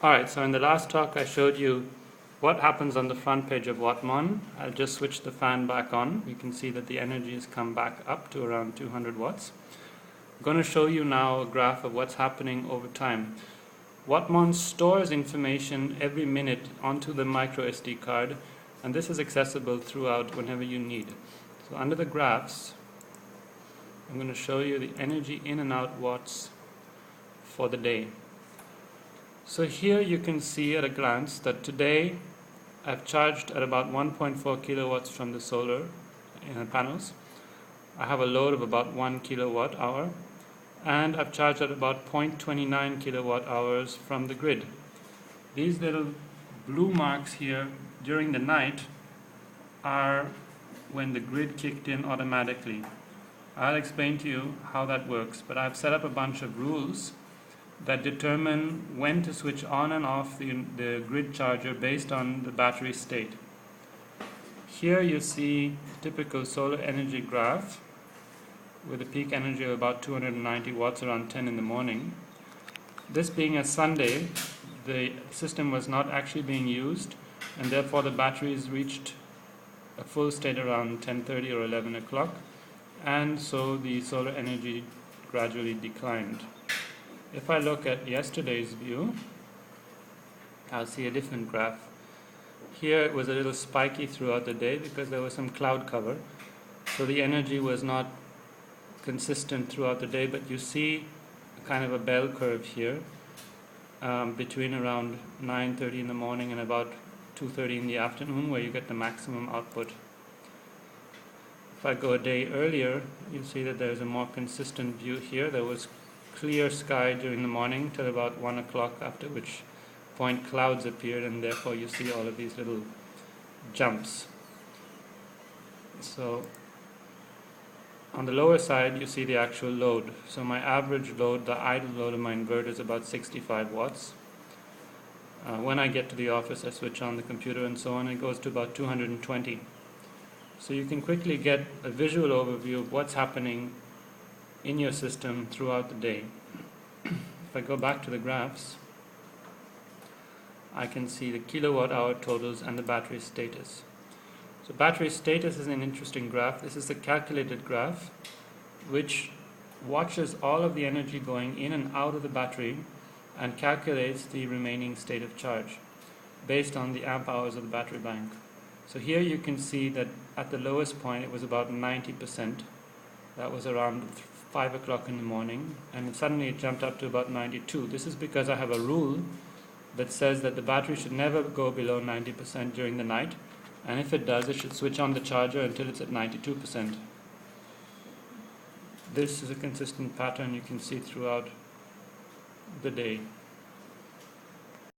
Alright, so in the last talk I showed you what happens on the front page of Wattmon. I'll just switch the fan back on. You can see that the energy has come back up to around 200 watts. I'm going to show you now a graph of what's happening over time. Wattmon stores information every minute onto the micro SD card, and this is accessible throughout whenever you need it. So under the graphs, I'm going to show you the energy in and out watts for the day. So here you can see at a glance that today I've charged at about 1.4 kilowatts from the solar panels. I have a load of about 1 kilowatt hour, and I've charged at about 0.29 kilowatt hours from the grid. These little blue marks here during the night are when the grid kicked in automatically. I'll explain to you how that works, but I've set up a bunch of rules that determine when to switch on and off the grid charger based on the battery state. Here you see a typical solar energy graph with a peak energy of about 290 watts around 10 in the morning. This being a Sunday, the system was not actually being used, and therefore the batteries reached a full state around 10:30 or 11 o'clock, and so the solar energy gradually declined. If I look at yesterday's view, I'll see a different graph. Here it was a little spiky throughout the day because there was some cloud cover, so the energy was not consistent throughout the day, but you see kind of a bell curve here between around 9:30 in the morning and about 2:30 in the afternoon, where you get the maximum output. If I go a day earlier, you'll see that there's a more consistent view here. There was clear sky during the morning till about 1 o'clock, after which point clouds appeared, and therefore you see all of these little jumps. So on the lower side you see the actual load. So my average load, the idle load of my inverter, is about 65 watts. When I get to the office I switch on the computer and so on, it goes to about 220. So you can quickly get a visual overview of what's happening in your system throughout the day. If I go back to the graphs, I can see the kilowatt hour totals and the battery status. So battery status is an interesting graph. This is the calculated graph which watches all of the energy going in and out of the battery and calculates the remaining state of charge based on the amp hours of the battery bank. So here you can see that at the lowest point it was about 90%. That was around 5 o'clock in the morning, and suddenly it jumped up to about 92. This is because I have a rule that says that the battery should never go below 90% during the night, and if it does, it should switch on the charger until it's at 92%. This is a consistent pattern you can see throughout the day.